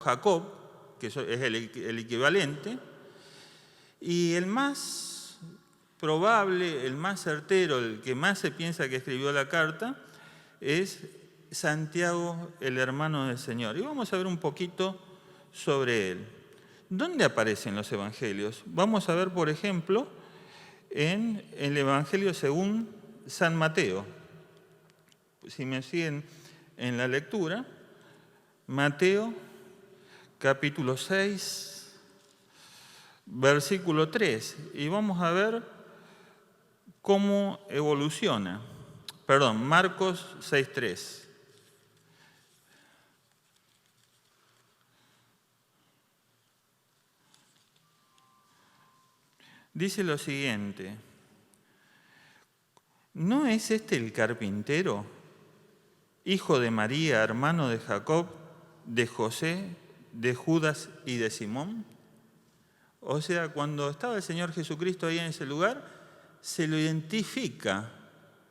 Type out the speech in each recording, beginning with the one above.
Jacob, que es el equivalente, y el más probable, el más certero, el que más se piensa que escribió la carta, es Santiago, el hermano del Señor. Y vamos a ver un poquito sobre él. ¿Dónde aparecen los evangelios? Vamos a ver, por ejemplo, en el Evangelio según San Mateo. Si me siguen en la lectura, Mateo, capítulo 6, versículo 3. Y vamos a ver cómo evoluciona. Perdón, Marcos 6:3. Dice lo siguiente: ¿no es este el carpintero, hijo de María, hermano de Jacob, de José, de Judas y de Simón? O sea, cuando estaba el Señor Jesucristo ahí en ese lugar, se lo identifica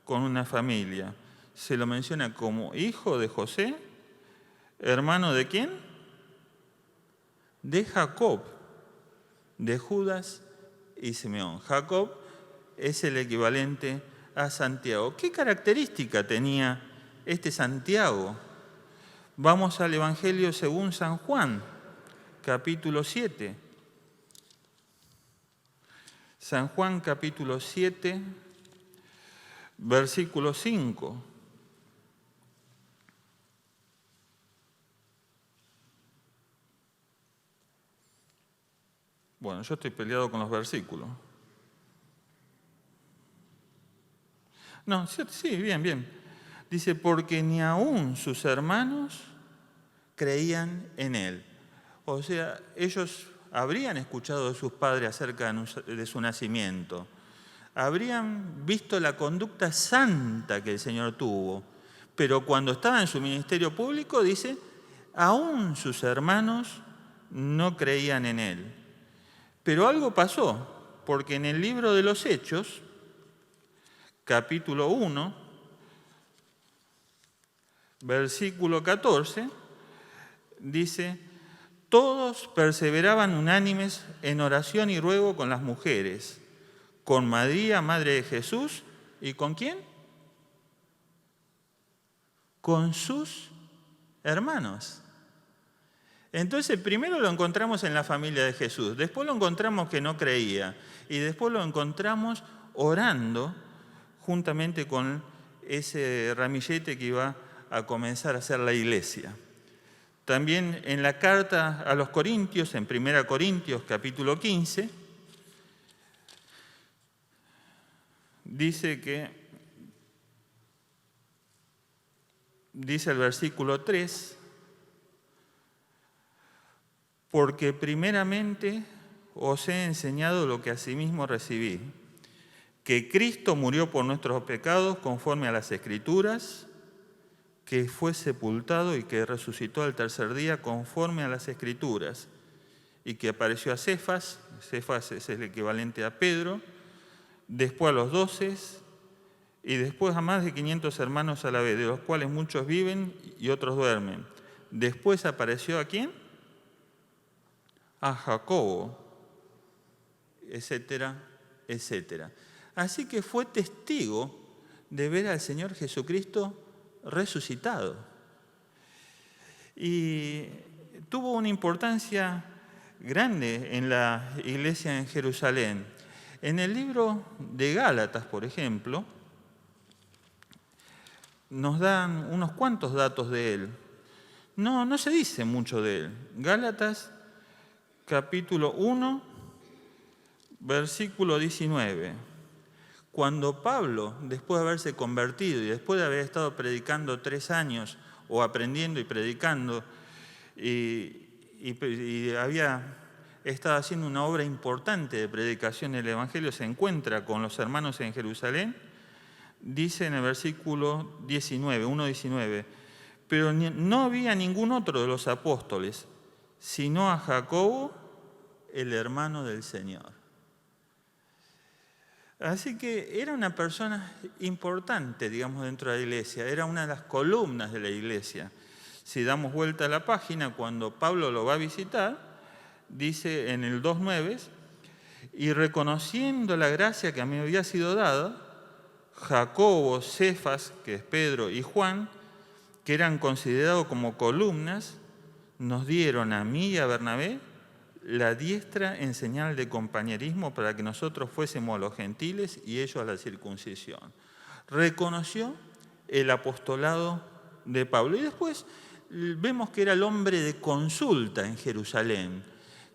con una familia. Se lo menciona como hijo de José, hermano de ¿quién? De Jacob, de Judas y Simeón. Jacob es el equivalente a Santiago. ¿Qué característica tenía este Santiago? Vamos al Evangelio según San Juan, capítulo 7. San Juan, capítulo 7, versículo 5. Bueno, yo estoy peleado con los versículos. No, sí, bien. Dice, porque ni aún sus hermanos creían en él. O sea, ellos habrían escuchado de sus padres acerca de su nacimiento. Habrían visto la conducta santa que el Señor tuvo. Pero cuando estaba en su ministerio público, dice, aún sus hermanos no creían en él. Pero algo pasó, porque en el libro de los Hechos, capítulo 1, versículo 14, dice, todos perseveraban unánimes en oración y ruego con las mujeres, con María, madre de Jesús, ¿y con quién? Con sus hermanos. Entonces, primero lo encontramos en la familia de Jesús, después lo encontramos que no creía, y después lo encontramos orando juntamente con ese ramillete que iba a comenzar a hacer la iglesia. También en la carta a los Corintios, en 1 Corintios capítulo 15, dice el versículo 3, porque primeramente os he enseñado lo que asimismo recibí, que Cristo murió por nuestros pecados conforme a las Escrituras, que fue sepultado y que resucitó al tercer día conforme a las Escrituras, y que apareció a Cefas es el equivalente a Pedro, después a los 12 y después a más de 500 hermanos a la vez, de los cuales muchos viven y otros duermen. Después apareció ¿a quién? A Jacobo, etcétera, etcétera. Así que fue testigo de ver al Señor Jesucristo resucitado. Y tuvo una importancia grande en la iglesia en Jerusalén. En el libro de Gálatas, por ejemplo, nos dan unos cuantos datos de él. No se dice mucho de él. Gálatas, capítulo 1, versículo 19. Cuando Pablo, después de haberse convertido y después de haber estado predicando 3 años, o aprendiendo y predicando, y había estado haciendo una obra importante de predicación del Evangelio, se encuentra con los hermanos en Jerusalén, dice en el versículo 19, 1:19, pero no había ningún otro de los apóstoles, sino a Jacobo, el hermano del Señor. Así que era una persona importante, digamos, dentro de la iglesia, era una de las columnas de la iglesia. Si damos vuelta a la página, cuando Pablo lo va a visitar, dice en el 2.9, y reconociendo la gracia que a mí había sido dada, Jacobo, Cefas, que es Pedro, y Juan, que eran considerados como columnas, nos dieron a mí y a Bernabé la diestra en señal de compañerismo para que nosotros fuésemos a los gentiles y ellos a la circuncisión. Reconoció el apostolado de Pablo. Y después vemos que era el hombre de consulta en Jerusalén,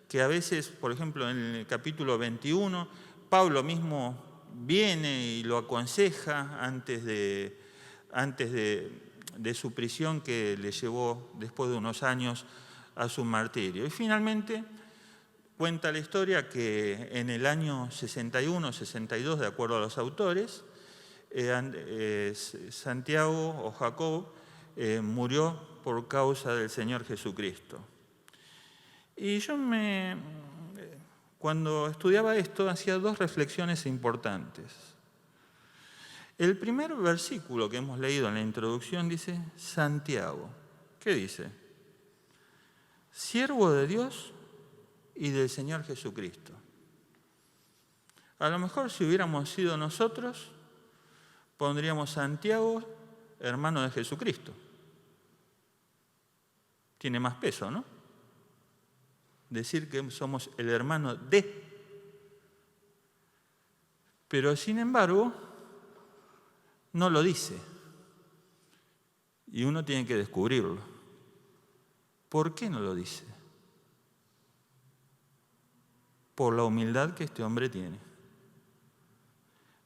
que a veces, por ejemplo, en el capítulo 21, Pablo mismo viene y lo aconseja antes de su prisión que le llevó después de unos años a su martirio. Y finalmente cuenta la historia que en el año 61, 62, de acuerdo a los autores, Santiago o Jacobo murió por causa del Señor Jesucristo. Y yo cuando estudiaba esto hacía dos reflexiones importantes. El primer versículo que hemos leído en la introducción dice Santiago. ¿Qué dice? Siervo de Dios y del Señor Jesucristo. A lo mejor si hubiéramos sido nosotros, pondríamos Santiago, hermano de Jesucristo. Tiene más peso, ¿no? Decir que somos el hermano de. Pero sin embargo, no lo dice. Y uno tiene que descubrirlo. ¿Por qué no lo dice? Por la humildad que este hombre tiene.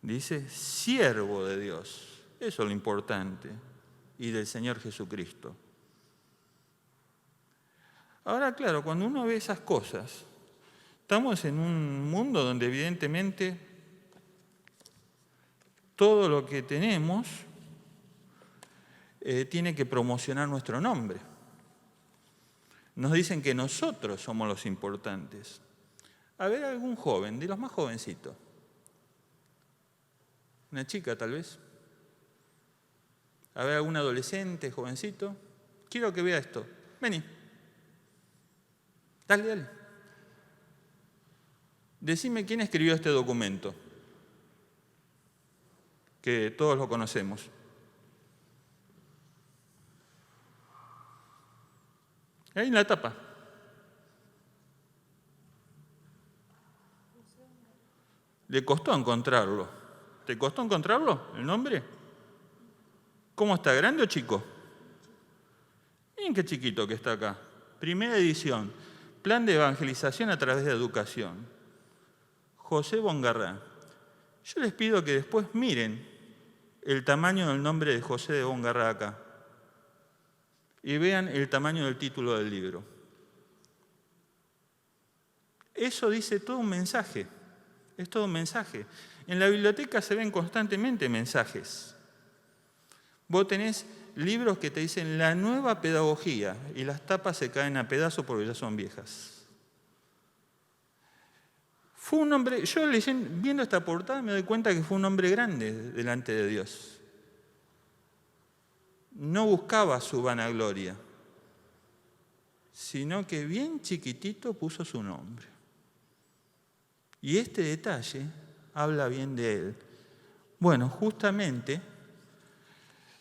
Dice, siervo de Dios. Eso es lo importante. Y del Señor Jesucristo. Ahora, claro, cuando uno ve esas cosas, estamos en un mundo donde evidentemente todo lo que tenemos tiene que promocionar nuestro nombre. Nos dicen que nosotros somos los importantes. A ver, algún joven, de los más jovencitos. Una chica, tal vez. A ver, algún adolescente, jovencito. Quiero que vea esto. Vení. Dale. Decime quién escribió este documento, que todos lo conocemos. Ahí en la tapa. Le costó encontrarlo. ¿Te costó encontrarlo, el nombre? ¿Cómo está, grande o chico? Miren qué chiquito que está acá. Primera edición. Plan de evangelización a través de educación. José Bongarrá. Yo les pido que después miren el tamaño del nombre de José de Bongarrá acá. Y vean el tamaño del título del libro. Eso dice todo un mensaje. Es todo un mensaje. En la biblioteca se ven constantemente mensajes. Vos tenés libros que te dicen la nueva pedagogía y las tapas se caen a pedazos porque ya son viejas. Fue un hombre, yo viendo esta portada me doy cuenta que fue un hombre grande delante de Dios. No buscaba su vanagloria, sino que bien chiquitito puso su nombre. Y este detalle habla bien de él. Bueno, justamente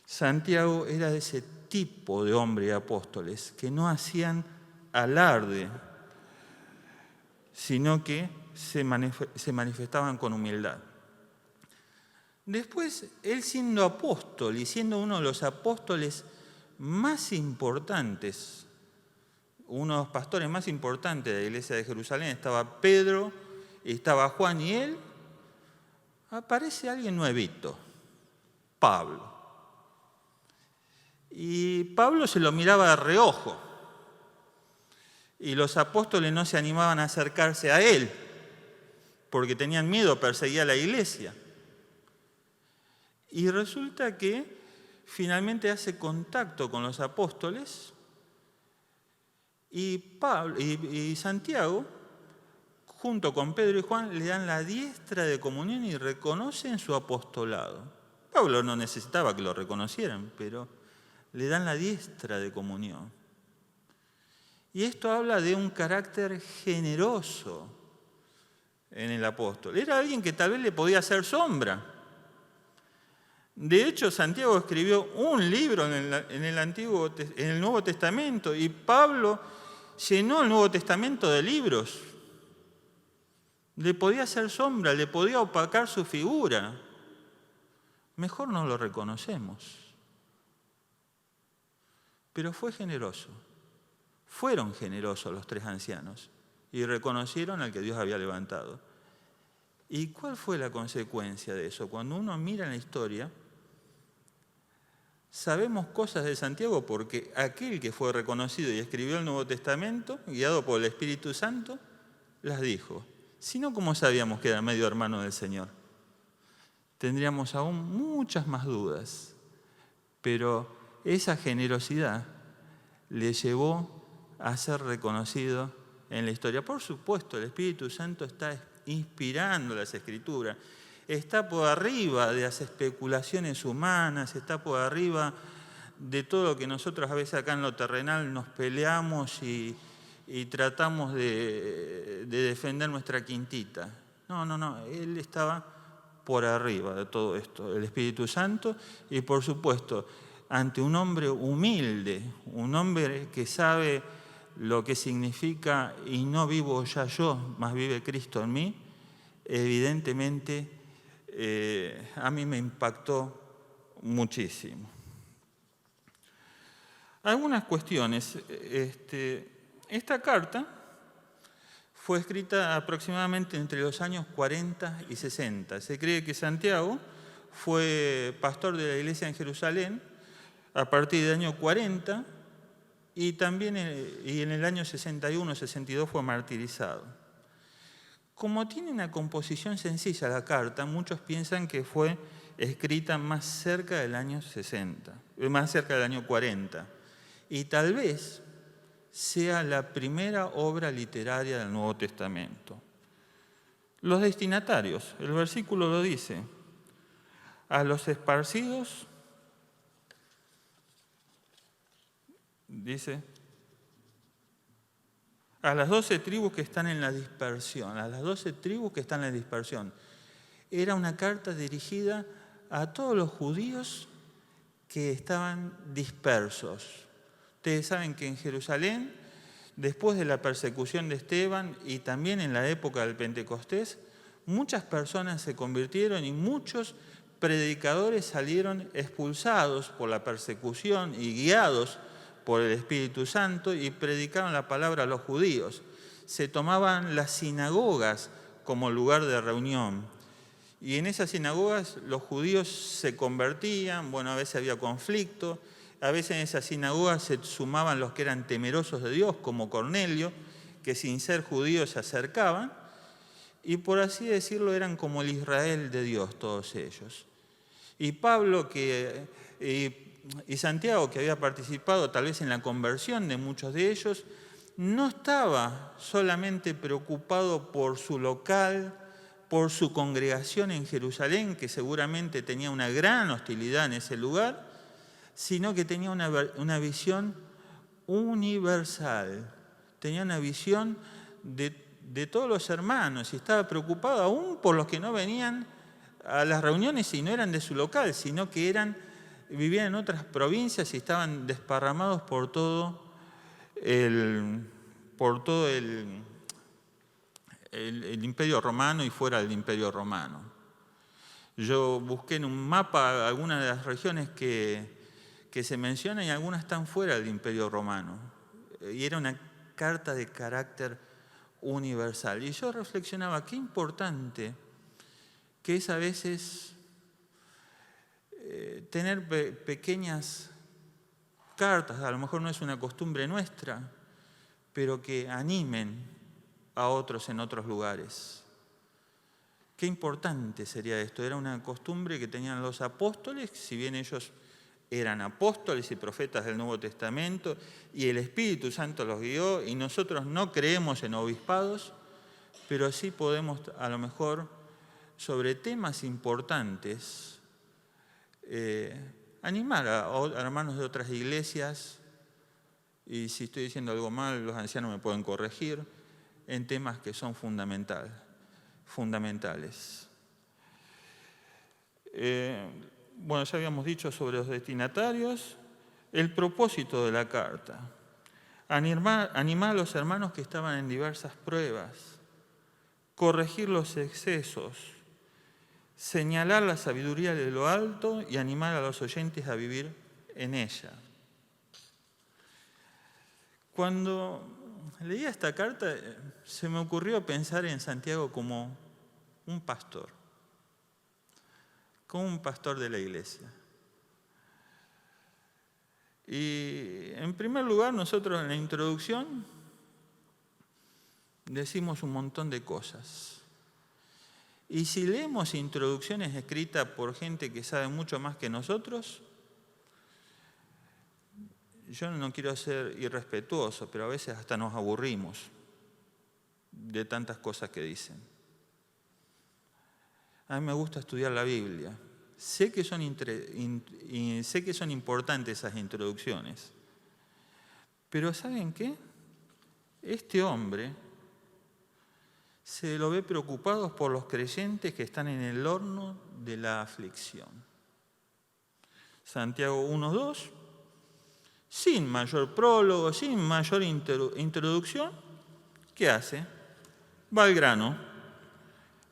Santiago era de ese tipo de hombre y apóstoles que no hacían alarde, sino que se manifestaban con humildad. Después, él siendo apóstol y siendo uno de los apóstoles más importantes, uno de los pastores más importantes de la iglesia de Jerusalén, estaba Pedro, estaba Juan y él, aparece alguien nuevito, Pablo. Y Pablo se lo miraba de reojo. Y los apóstoles no se animaban a acercarse a él, porque tenían miedo, perseguía a la iglesia. Y resulta que finalmente hace contacto con los apóstoles y Santiago, junto con Pedro y Juan, le dan la diestra de comunión y reconocen su apostolado. Pablo no necesitaba que lo reconocieran, pero le dan la diestra de comunión. Y esto habla de un carácter generoso en el apóstol. Era alguien que tal vez le podía hacer sombra. De hecho, Santiago escribió un libro en el Nuevo Testamento, y Pablo llenó el Nuevo Testamento de libros. Le podía hacer sombra, le podía opacar su figura. Mejor no lo reconocemos. Pero fue generoso. Fueron generosos los tres ancianos y reconocieron al que Dios había levantado. ¿Y cuál fue la consecuencia de eso? Cuando uno mira en la historia, sabemos cosas de Santiago porque aquel que fue reconocido y escribió el Nuevo Testamento, guiado por el Espíritu Santo, las dijo. Si no, ¿cómo sabíamos que era medio hermano del Señor? Tendríamos aún muchas más dudas. Pero esa generosidad le llevó a ser reconocido en la historia. Por supuesto, el Espíritu Santo está inspirando las Escrituras. Está por arriba de las especulaciones humanas, está por arriba de todo lo que nosotros a veces acá en lo terrenal nos peleamos y tratamos de defender nuestra quintita. No, Él estaba por arriba de todo esto, el Espíritu Santo, y por supuesto, ante un hombre humilde, un hombre que sabe lo que significa y no vivo ya yo, más vive Cristo en mí, evidentemente a mí me impactó muchísimo. Algunas cuestiones. Esta carta fue escrita aproximadamente entre los años 40 y 60. Se cree que Santiago fue pastor de la iglesia en Jerusalén a partir del año 40 y también en el año 61-62 fue martirizado. Como tiene una composición sencilla la carta, muchos piensan que fue escrita más cerca del año 40, y tal vez sea la primera obra literaria del Nuevo Testamento. Los destinatarios, el versículo lo dice, a los esparcidos, dice, a las 12 tribus que están en la dispersión, a las 12 tribus que están en la dispersión. Era una carta dirigida a todos los judíos que estaban dispersos. Ustedes saben que en Jerusalén, después de la persecución de Esteban y también en la época del Pentecostés, muchas personas se convirtieron y muchos predicadores salieron expulsados por la persecución y guiados por el Espíritu Santo y predicaron la palabra a los judíos. Se tomaban las sinagogas como lugar de reunión. Y en esas sinagogas los judíos se convertían, a veces había conflicto, a veces en esas sinagogas se sumaban los que eran temerosos de Dios, como Cornelio, que sin ser judíos se acercaban, y por así decirlo eran como el Israel de Dios, todos ellos. Y Pablo y Santiago, que había participado tal vez en la conversión de muchos de ellos, no estaba solamente preocupado por su local, por su congregación en Jerusalén, que seguramente tenía una gran hostilidad en ese lugar, sino que tenía una visión universal, tenía una visión de todos los hermanos y estaba preocupado aún por los que no venían a las reuniones y no eran de su local, sino que vivían en otras provincias y estaban desparramados por todo el Imperio Romano y fuera del Imperio Romano. Yo busqué en un mapa algunas de las regiones que se mencionan y algunas están fuera del Imperio Romano. Y era una carta de carácter universal. Y yo reflexionaba, qué importante que es a veces tener pequeñas cartas, a lo mejor no es una costumbre nuestra, pero que animen a otros en otros lugares. Qué importante sería esto. Era una costumbre que tenían los apóstoles, si bien ellos eran apóstoles y profetas del Nuevo Testamento, y el Espíritu Santo los guió, y nosotros no creemos en obispados, pero sí podemos, a lo mejor, sobre temas importantes, animar a hermanos de otras iglesias, y si estoy diciendo algo mal, los ancianos me pueden corregir, en temas que son fundamentales. Bueno, ya habíamos dicho sobre los destinatarios. El propósito de la carta: animar a los hermanos que estaban en diversas pruebas, corregir los excesos, señalar la sabiduría de lo alto y animar a los oyentes a vivir en ella. Cuando leía esta carta, se me ocurrió pensar en Santiago como un pastor de la iglesia. Y en primer lugar, nosotros en la introducción decimos un montón de cosas. Y si leemos introducciones escritas por gente que sabe mucho más que nosotros, yo no quiero ser irrespetuoso, pero a veces hasta nos aburrimos de tantas cosas que dicen. A mí me gusta estudiar la Biblia. Sé que son importantes esas introducciones. Pero ¿saben qué? Este hombre se lo ve preocupado por los creyentes que están en el horno de la aflicción. Santiago 1:2, sin mayor prólogo, sin mayor introducción, ¿qué hace? Va al grano.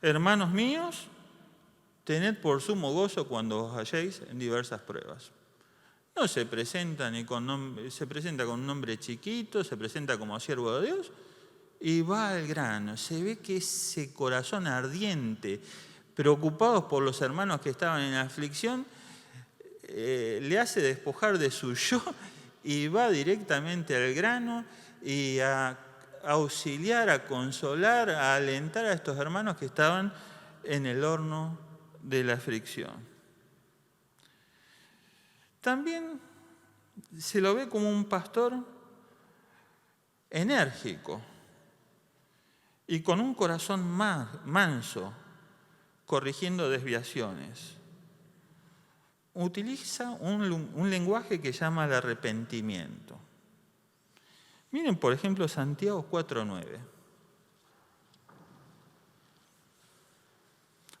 Hermanos míos, tened por sumo gozo cuando os halléis en diversas pruebas. No se presenta se presenta con un nombre chiquito, se presenta como siervo de Dios y va al grano. Se ve que ese corazón ardiente, preocupados por los hermanos que estaban en aflicción, le hace despojar de su yo y va directamente al grano y a auxiliar, a consolar, a alentar a estos hermanos que estaban en el horno de la aflicción. También se lo ve como un pastor enérgico y con un corazón manso, corrigiendo desviaciones. Utiliza un lenguaje que llama el arrepentimiento. Miren, por ejemplo, Santiago 4:9.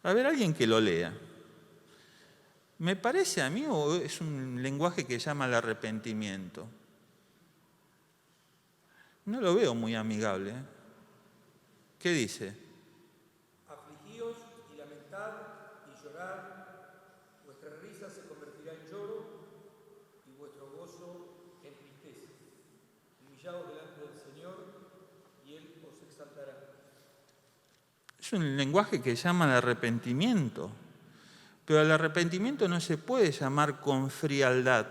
A ver, alguien que lo lea. ¿Me parece a mí o es un lenguaje que llama al arrepentimiento? No lo veo muy amigable. ¿Qué dice? Afligíos y lamentad y llorad, vuestra risa se convertirá en lloro y vuestro gozo en tristeza. Humillaos delante del Señor y Él os exaltará. Es un lenguaje que llama al arrepentimiento, pero al arrepentimiento no se puede llamar con frialdad,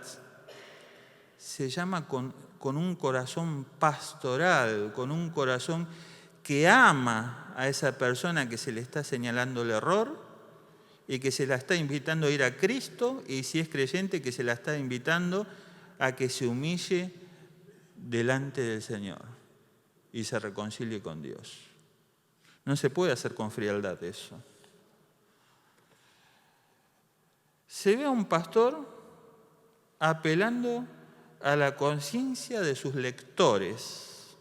se llama con un corazón pastoral, con un corazón que ama a esa persona que se le está señalando el error y que se la está invitando a ir a Cristo, y si es creyente que se la está invitando a que se humille delante del Señor y se reconcilie con Dios. No se puede hacer con frialdad eso. Se ve a un pastor apelando a la conciencia de sus lectores.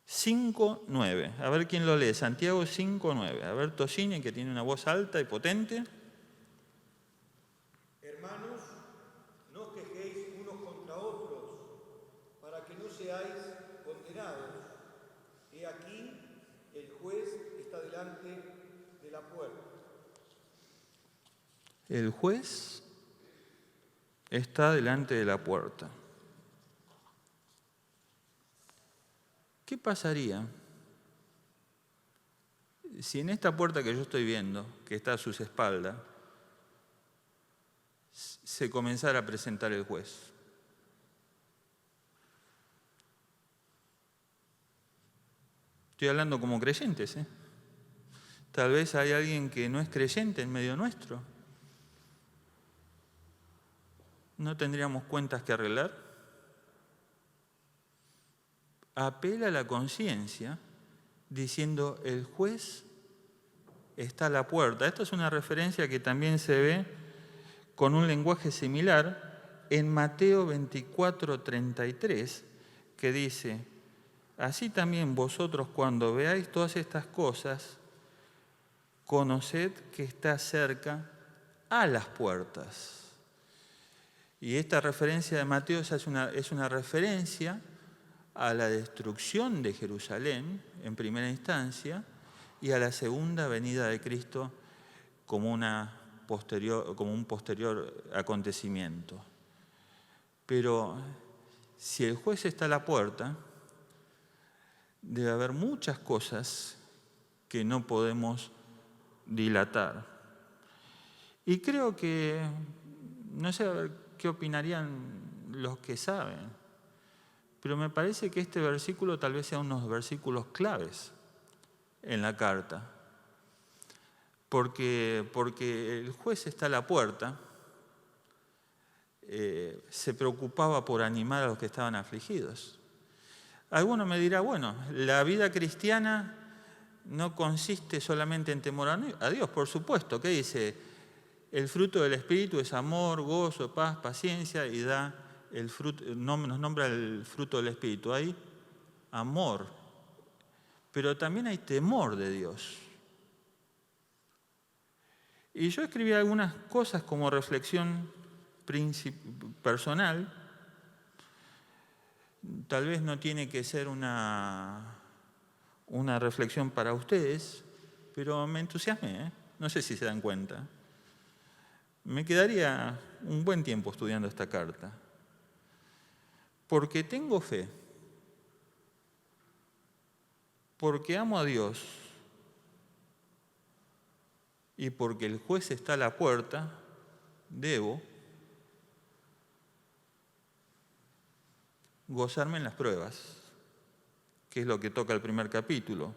5:9. A ver quién lo lee. Santiago 5:9. A ver, Tosini, que tiene una voz alta y potente. Hermanos, no os quejéis unos contra otros, para que no seáis condenados. He aquí, el juez está delante de la puerta. El juez está delante de la puerta. ¿Qué pasaría si en esta puerta que yo estoy viendo, que está a sus espaldas, se comenzara a presentar el juez? Estoy hablando como creyentes, ¿eh? Tal vez hay alguien que no es creyente en medio nuestro. ¿No tendríamos cuentas que arreglar? Apela a la conciencia diciendo: el juez está a la puerta. Esta es una referencia que también se ve con un lenguaje similar en Mateo 24:33, que dice: así también vosotros, cuando veáis todas estas cosas, conoced que está cerca a las puertas. Y esta referencia de Mateo es una referencia a la destrucción de Jerusalén en primera instancia y a la segunda venida de Cristo como un posterior acontecimiento. Pero si el juez está a la puerta, debe haber muchas cosas que no podemos dilatar. Y creo que, no sé qué opinarían los que saben, pero me parece que este versículo tal vez sea uno de los versículos claves en la carta. Porque el juez está a la puerta, se preocupaba por animar a los que estaban afligidos. Alguno me dirá, bueno, la vida cristiana no consiste solamente en temor a Dios, por supuesto. ¿Qué dice? El fruto del Espíritu es amor, gozo, paz, paciencia, y da el fruto, nos nombra el fruto del Espíritu. Hay amor, pero también hay temor de Dios. Y yo escribí algunas cosas como reflexión personal. Tal vez no tiene que ser una reflexión para ustedes, pero me entusiasmé, ¿eh? No sé si se dan cuenta. Me quedaría un buen tiempo estudiando esta carta, porque tengo fe, porque amo a Dios y porque el juez está a la puerta, debo gozarme en las pruebas, que es lo que toca el primer capítulo.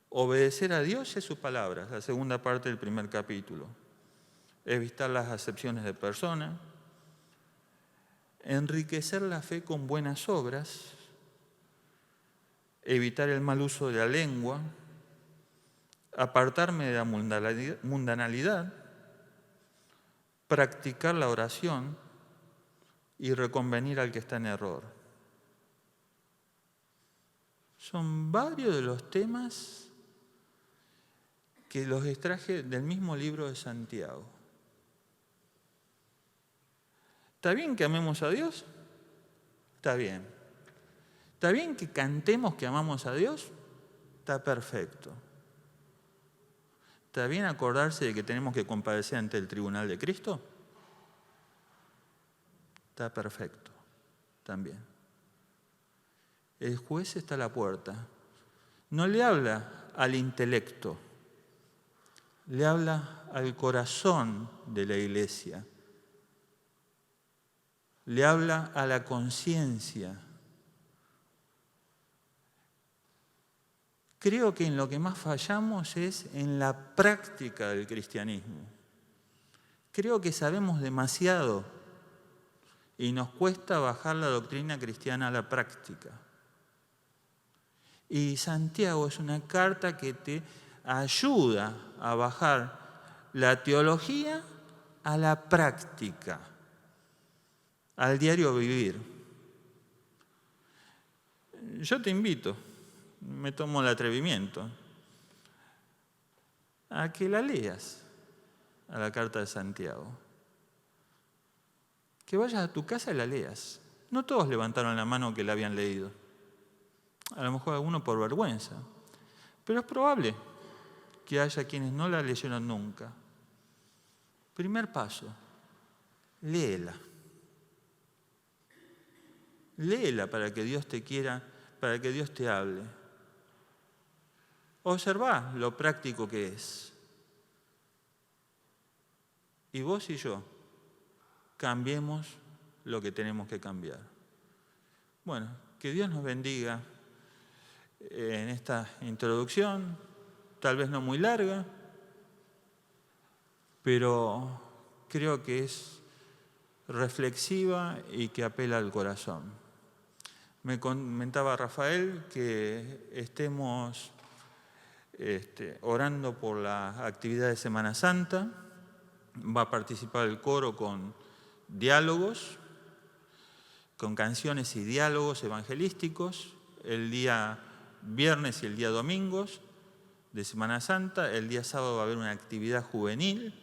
Obedecer a Dios y a sus palabras, la segunda parte del primer capítulo. Evitar las acepciones de persona, enriquecer la fe con buenas obras, evitar el mal uso de la lengua, apartarme de la mundanalidad, practicar la oración y reconvenir al que está en error. Son varios de los temas que los extraje del mismo libro de Santiago. ¿Está bien que amemos a Dios? Está bien. ¿Está bien que cantemos que amamos a Dios? Está perfecto. ¿Está bien acordarse de que tenemos que comparecer ante el tribunal de Cristo? Está perfecto, también. El juez está a la puerta. No le habla al intelecto, le habla al corazón de la iglesia. Le habla a la conciencia. Creo que en lo que más fallamos es en la práctica del cristianismo. Creo que sabemos demasiado y nos cuesta bajar la doctrina cristiana a la práctica. Y Santiago es una carta que te ayuda a bajar la teología a la práctica, al diario vivir. Yo te invito, me tomo el atrevimiento, a que la leas, a la carta de Santiago. Que vayas a tu casa y la leas. No todos levantaron la mano que la habían leído. A lo mejor alguno por vergüenza. Pero es probable que haya quienes no la leyeron nunca. Primer paso, léela. Léela para que Dios te quiera, para que Dios te hable. Observá lo práctico que es. Y vos y yo cambiemos lo que tenemos que cambiar. Bueno, que Dios nos bendiga en esta introducción, tal vez no muy larga, pero creo que es reflexiva y que apela al corazón. Me comentaba Rafael que estemos orando por la actividad de Semana Santa, Va a participar el coro con diálogos, con canciones y diálogos evangelísticos, el día viernes y el día domingos de Semana Santa. El día sábado va a haber una actividad juvenil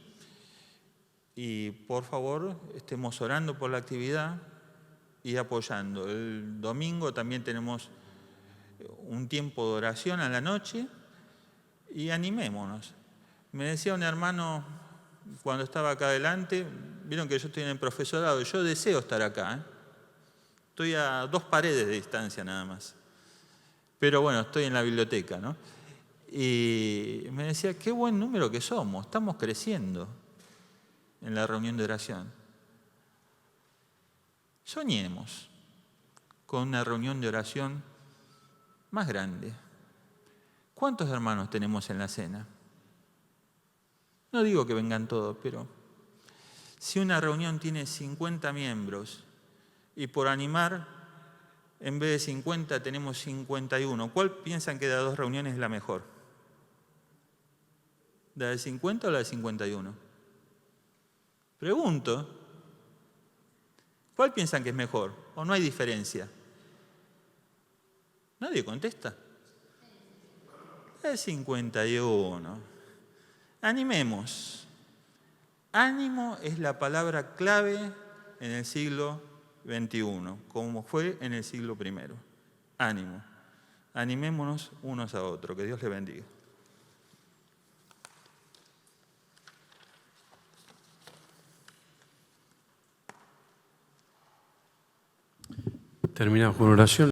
y por favor estemos orando por la actividad y apoyando. El domingo también tenemos un tiempo de oración a la noche y animémonos. Me decía un hermano cuando estaba acá adelante, vieron que yo estoy en el profesorado, yo deseo estar acá, Estoy a 2 paredes de distancia nada más. Pero bueno, estoy en la biblioteca, ¿no? Y me decía, qué buen número que somos, estamos creciendo en la reunión de oración. Soñemos con una reunión de oración más grande. ¿Cuántos hermanos tenemos en la cena? No digo que vengan todos, pero si una reunión tiene 50 miembros y por animar, en vez de 50 tenemos 51, ¿cuál piensan que de las 2 reuniones es la mejor? ¿La de 50 o la de 51? Pregunto, ¿cuál piensan que es mejor? ¿O no hay diferencia? ¿Nadie contesta? La de 51. Animemos. Ánimo es la palabra clave en el siglo XXI, como fue en el siglo I. Ánimo. Animémonos unos a otros. Que Dios les bendiga. Terminamos con oración.